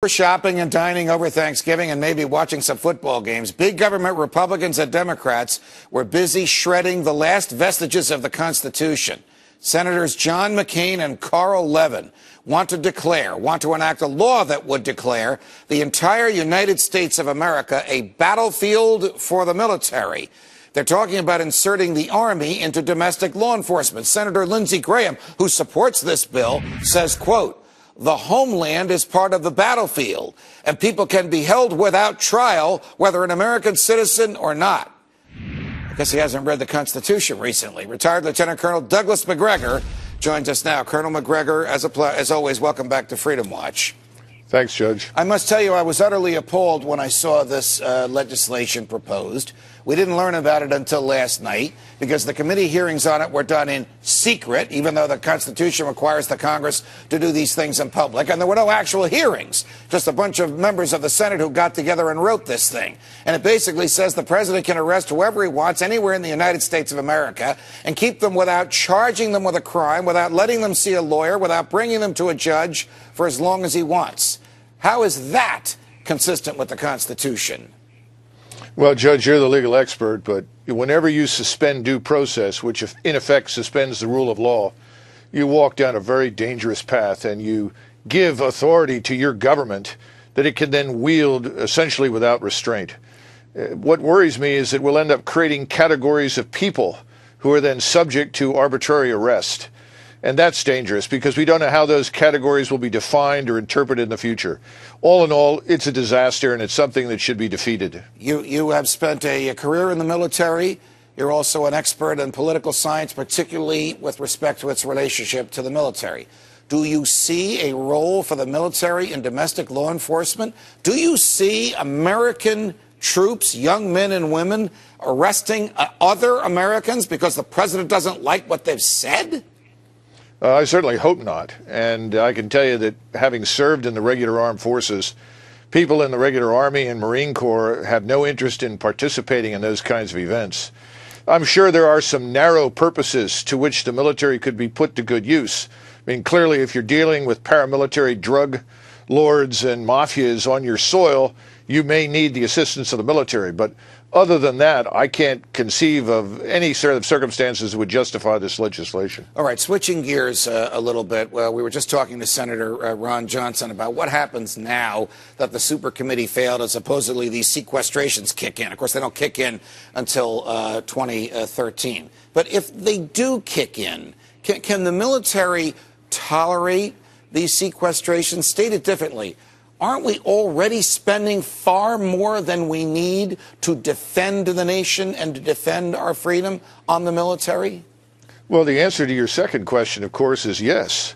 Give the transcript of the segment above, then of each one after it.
For shopping and dining over Thanksgiving and maybe watching some football games, big government Republicans and Democrats were busy shredding the last vestiges of the Constitution. Senators John McCain and Carl Levin want to enact a law that would declare the entire United States of America a battlefield for the military. They're talking about inserting the Army into domestic law enforcement. Senator Lindsey Graham, who supports this bill, says, quote, "The homeland is part of the battlefield, and people can be held without trial, whether an American citizen or not." I guess he hasn't read the Constitution recently. Retired Lieutenant Colonel Douglas Macgregor joins us now. Colonel Macgregor, as always, welcome back to Freedom Watch. Thanks, Judge. I must tell you, I was utterly appalled when I saw this legislation proposed. We didn't learn about it until last night because the committee hearings on it were done in secret, even though the Constitution requires the Congress to do these things in public. And there were no actual hearings, just a bunch of members of the Senate who got together and wrote this thing. And it basically says the president can arrest whoever he wants anywhere in the United States of America and keep them without charging them with a crime, without letting them see a lawyer, without bringing them to a judge for as long as he wants. How is that consistent with the Constitution? Well, Judge, you're the legal expert, but whenever you suspend due process, which in effect suspends the rule of law, you walk down a very dangerous path and you give authority to your government that it can then wield essentially without restraint. What worries me is that we'll end up creating categories of people who are then subject to arbitrary arrest. And that's dangerous because we don't know how those categories will be defined or interpreted in the future. All in all, it's a disaster, and it's something that should be defeated. You have spent a career in the military. You're also an expert in political science, particularly with respect to its relationship to the military. Do you see a role for the military in domestic law enforcement? Do you see American troops, young men and women, arresting other Americans because the president doesn't like what they've said? I certainly hope not. And I can tell you that having served in the regular armed forces, people in the regular Army and Marine Corps have no interest in participating in those kinds of events. I'm sure there are some narrow purposes to which the military could be put to good use. I mean, clearly, if you're dealing with paramilitary drug lords and mafias on your soil, you may need the assistance of the military. But other than that, I can't conceive of any sort of circumstances that would justify this legislation. All right, switching gears a little bit. Well, we were just talking to Senator Ron Johnson about what happens now that the super committee failed and supposedly these sequestrations kick in. Of course, they don't kick in until 2013. But if they do kick in, can the military tolerate these sequestrations? Stated differently, aren't we already spending far more than we need to defend the nation and to defend our freedom on the military? Well, the answer to your second question, of course, is yes.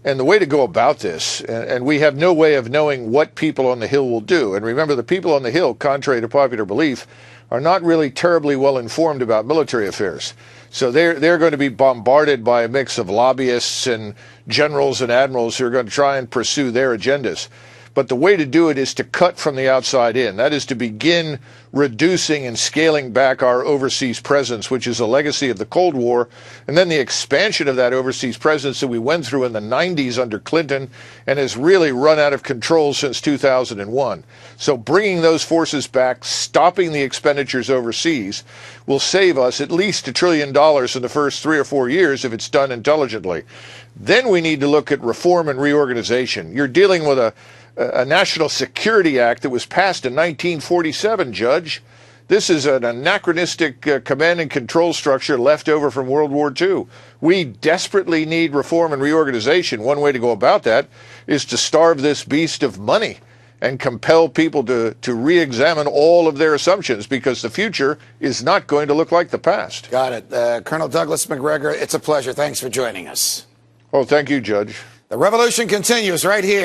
And the way to go about this, and we have no way of knowing what people on the Hill will do. And remember, the people on the Hill, contrary to popular belief, are not really terribly well informed about military affairs. So they're going to be bombarded by a mix of lobbyists and generals and admirals who are going to try and pursue their agendas. But the way to do it is to cut from the outside in. That is to begin reducing and scaling back our overseas presence, which is a legacy of the Cold War, and then the expansion of that overseas presence that we went through in the 90s under Clinton and has really run out of control since 2001. So bringing those forces back, stopping the expenditures overseas, will save us at least $1 trillion in the first 3 or 4 years if it's done intelligently. Then we need to look at reform and reorganization. You're dealing with a National Security Act that was passed in 1947, Judge. This is an anachronistic command and control structure left over from World War II. We desperately need reform and reorganization. One way to go about that is to starve this beast of money and compel people to re-examine all of their assumptions, because the future is not going to look like the past. Got it. Colonel Douglas Macgregor, it's a pleasure. Thanks for joining us. Oh, thank you, Judge. The revolution continues right here.